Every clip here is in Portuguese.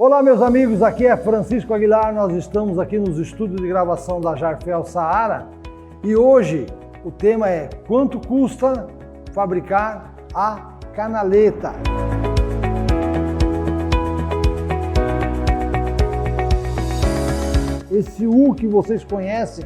Olá, meus amigos, aqui é Francisco Aguilar, nós estamos aqui nos estúdios de gravação da Jarfel Saara e hoje o tema é quanto custa fabricar a canaleta. Esse U que vocês conhecem,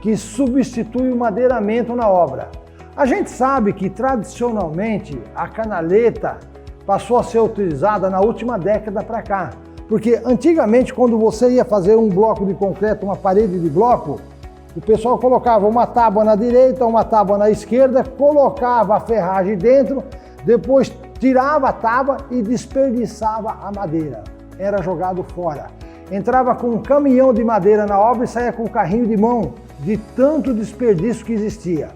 que substitui o madeiramento na obra. A gente sabe que tradicionalmente a canaleta passou a ser utilizada na última década para cá. Porque antigamente, quando você ia fazer um bloco de concreto, uma parede de bloco, o pessoal colocava uma tábua na direita, uma tábua na esquerda, colocava a ferragem dentro, depois tirava a tábua e desperdiçava a madeira. Era jogado fora. Entrava com um caminhão de madeira na obra e saía com um carrinho de mão, de tanto desperdício que existia.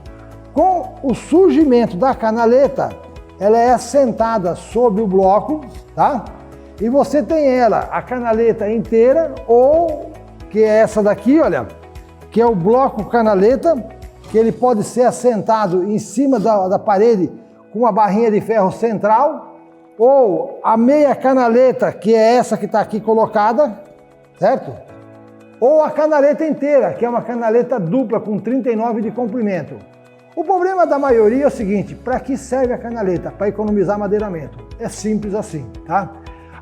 Com o surgimento da canaleta, ela é assentada sobre o bloco, tá? E você tem ela, a canaleta inteira, ou que é essa daqui, olha, que é o bloco canaleta, que ele pode ser assentado em cima da parede com uma barrinha de ferro central, ou a meia canaleta, que é essa que está aqui colocada, certo? Ou a canaleta inteira, que é uma canaleta dupla com 39 de comprimento. O problema da maioria é o seguinte, para que serve a canaleta? Para economizar madeiramento. É simples assim, tá?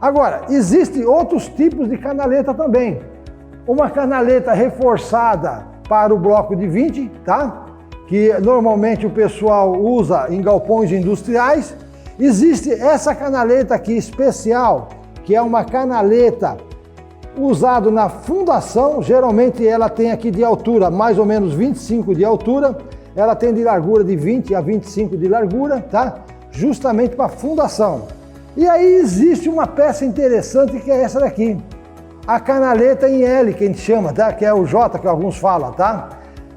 Agora, existem outros tipos de canaleta também. Uma canaleta reforçada para o bloco de 20, tá? Que normalmente o pessoal usa em galpões industriais. Existe essa canaleta aqui especial, que é uma canaleta usada na fundação. Geralmente ela tem aqui de altura mais ou menos 25 de altura. Ela tem de largura de 20 a 25 de largura, tá? Justamente para fundação. E aí existe uma peça interessante que é essa daqui. A canaleta em L, que a gente chama, tá? Que é o J, que alguns falam, tá?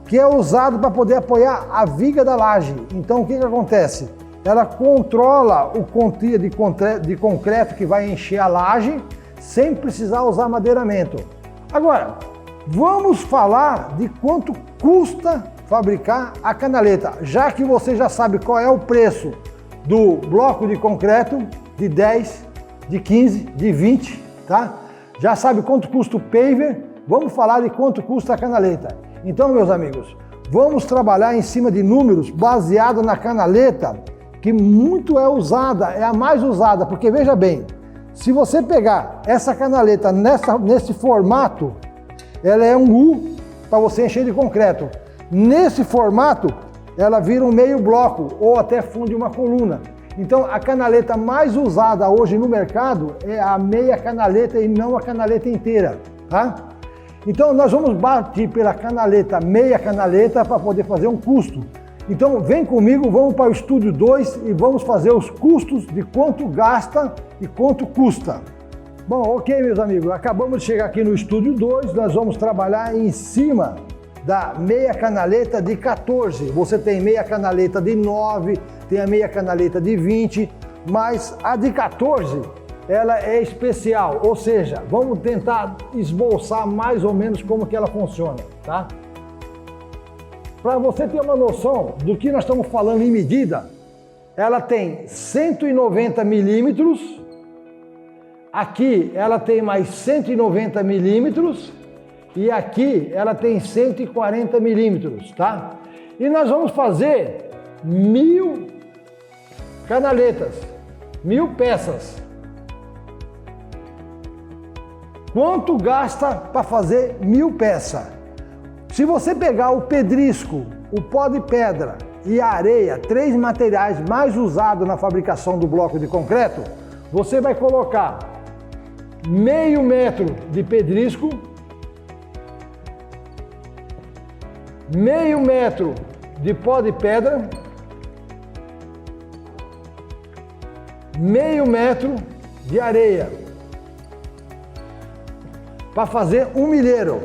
Que é usado para poder apoiar a viga da laje. Então o que acontece? Ela controla o quantia de concreto que vai encher a laje sem precisar usar madeiramento. Agora, vamos falar de quanto custa fabricar a canaleta, já que você já sabe qual é o preço do bloco de concreto, de 10, de 15, de 20, tá? Já sabe quanto custa o paver, vamos falar de quanto custa a canaleta. Então, meus amigos, vamos trabalhar em cima de números baseados na canaleta, que muito é usada, é a mais usada, porque veja bem, se você pegar essa canaleta nesse formato, ela é um U para você encher de concreto. Nesse formato, ela vira um meio bloco ou até funde uma coluna. Então, a canaleta mais usada hoje no mercado é a meia canaleta e não a canaleta inteira, tá? Então, nós vamos bater pela canaleta, meia canaleta, para poder fazer um custo. Então, vem comigo, vamos para o estúdio 2 e vamos fazer os custos de quanto gasta e quanto custa. Bom, ok, meus amigos, acabamos de chegar aqui no estúdio 2, nós vamos trabalhar em cima da meia canaleta de 14. Você tem meia canaleta de 9, tem a meia canaleta de 20, mas a de 14, ela é especial, ou seja, vamos tentar esboçar mais ou menos como que ela funciona, tá? Para você ter uma noção do que nós estamos falando em medida, ela tem 190 milímetros, aqui ela tem mais 190 milímetros, e aqui ela tem 140 milímetros, tá? E nós vamos fazer 1000 canaletas, 1000 peças. Quanto gasta para fazer 1000 peças? Se você pegar o pedrisco, o pó de pedra e a areia, 3 materiais mais usados na fabricação do bloco de concreto, você vai colocar meio metro de pedrisco, meio metro de pó de pedra, meio metro de areia para fazer um milheiro.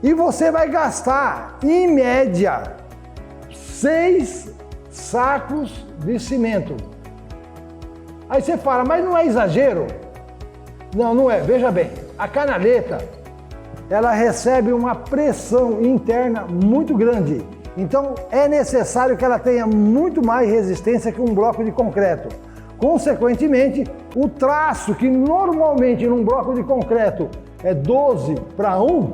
E você vai gastar, em média, 6 sacos de cimento. Aí você fala, mas não é exagero? Não, não é. Veja bem, a canaleta, ela recebe uma pressão interna muito grande. Então é necessário que ela tenha muito mais resistência que um bloco de concreto. Consequentemente, o traço que normalmente num bloco de concreto é 12:1,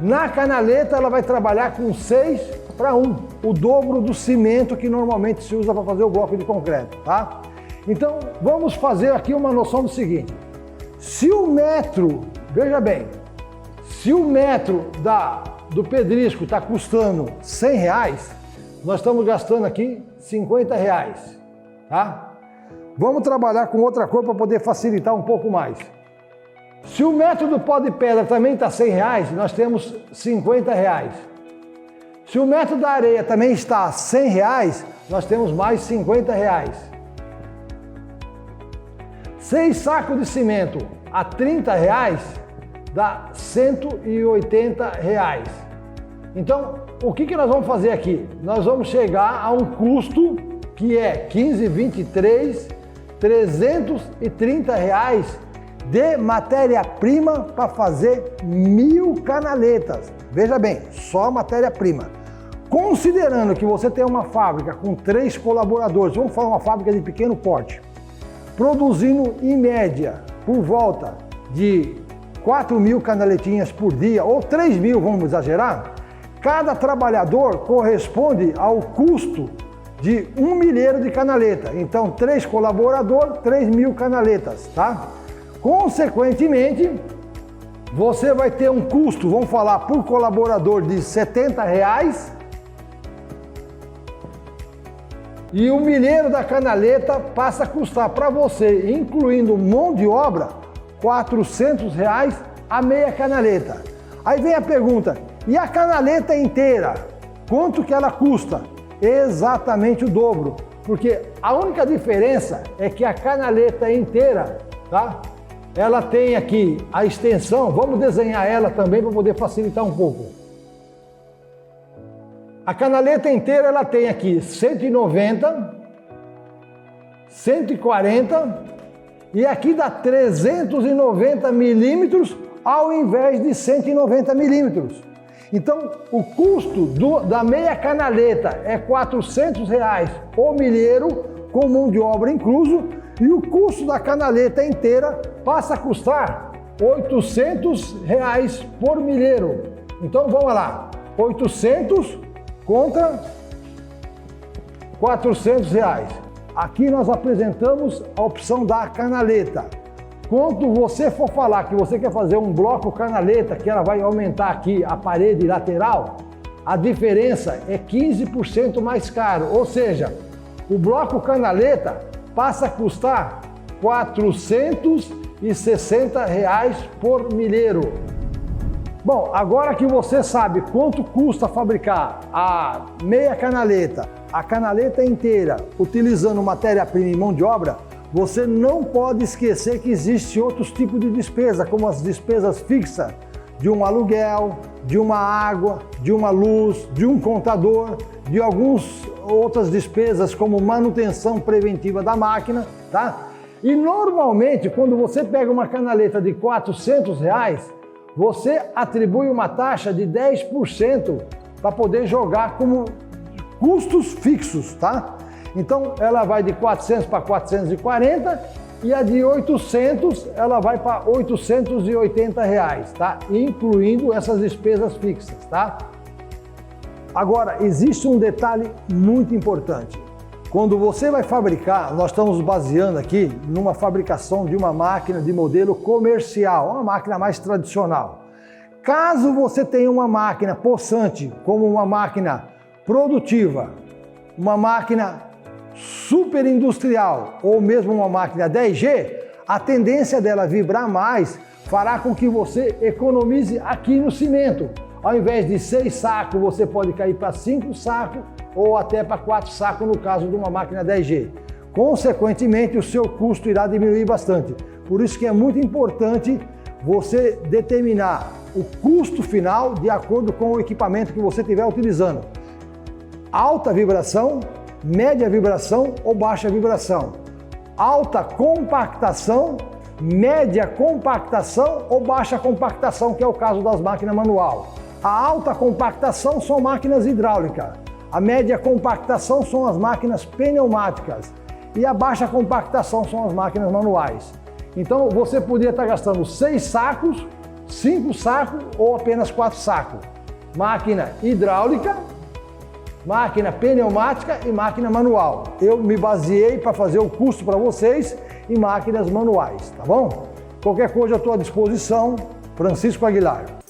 na canaleta ela vai trabalhar com 6:1, o dobro do cimento que normalmente se usa para fazer o bloco de concreto, tá? Então, vamos fazer aqui uma noção do seguinte: se o metro, veja bem, se o metro do pedrisco está custando R$100, nós estamos gastando aqui R$50, tá? Vamos trabalhar com outra cor para poder facilitar um pouco mais. Se o metro do pó de pedra também está R$100, nós temos R$50. Se o metro da areia também está R$100, nós temos mais R$50. 6 sacos de cimento a R$30 dá R$180. Então, o que nós vamos fazer aqui? Nós vamos chegar a um custo que é 15, 23, R$330 de matéria-prima para fazer 1000 canaletas. Veja bem, só matéria-prima. Considerando que você tem uma fábrica com 3 colaboradores, vamos falar uma fábrica de pequeno porte, produzindo em média por volta de 4.000 canaletinhas por dia, ou 3.000, vamos exagerar, cada trabalhador corresponde ao custo de 1 milheiro de canaleta. Então, 3 colaboradores, 3.000 canaletas, tá? Consequentemente, você vai ter um custo, vamos falar, por colaborador de R$70, e o milheiro da canaleta passa a custar para você, incluindo mão de obra, R$400 a meia canaleta. Aí vem a pergunta, e a canaleta inteira, quanto que ela custa? Exatamente o dobro, porque a única diferença é que a canaleta inteira, tá? Ela tem aqui a extensão, vamos desenhar ela também para poder facilitar um pouco. A canaleta inteira ela tem aqui 190, 140 e aqui dá 390 milímetros ao invés de 190 milímetros. Então, o custo da meia canaleta é R$400 o milheiro, com mão de obra incluso, e o custo da canaleta inteira passa a custar R$800 por milheiro. Então, vamos lá, 800 contra R$400. Aqui nós apresentamos a opção da canaleta. Quando você for falar que você quer fazer um bloco canaleta, que ela vai aumentar aqui a parede lateral, a diferença é 15% mais caro. Ou seja, o bloco canaleta passa a custar R$460 por milheiro. Bom, agora que você sabe quanto custa fabricar a meia canaleta, a canaleta inteira, utilizando matéria-prima e mão de obra, você não pode esquecer que existe outros tipos de despesa, como as despesas fixas de um aluguel, de uma água, de uma luz, de um contador, de algumas outras despesas como manutenção preventiva da máquina, tá? E normalmente, quando você pega uma canaleta de R$400, você atribui uma taxa de 10% para poder jogar como custos fixos, tá? Então, ela vai de 400 para 440 e a de 800 ela vai para R$880, tá? Incluindo essas despesas fixas, tá? Agora, existe um detalhe muito importante. Quando você vai fabricar, nós estamos baseando aqui numa fabricação de uma máquina de modelo comercial, uma máquina mais tradicional. Caso você tenha uma máquina possante, como uma máquina produtiva, uma máquina super industrial ou mesmo uma máquina 10G, a tendência dela vibrar mais fará com que você economize aqui no cimento. Ao invés de 6 sacos, você pode cair para 5 sacos ou até para 4 sacos no caso de uma máquina 10G. Consequentemente, o seu custo irá diminuir bastante. Por isso que é muito importante você determinar o custo final de acordo com o equipamento que você estiver utilizando. Alta vibração, média vibração ou baixa vibração. Alta compactação, média compactação ou baixa compactação, que é o caso das máquinas manual. A alta compactação são máquinas hidráulicas. A média compactação são as máquinas pneumáticas. e a baixa compactação são as máquinas manuais. Então você poderia estar gastando 6 sacos, 5 sacos ou apenas 4 sacos. Máquina hidráulica, máquina pneumática e máquina manual. Eu me baseei para fazer o custo para vocês em máquinas manuais, tá bom? Qualquer coisa eu estou à disposição. Francisco Aguilar.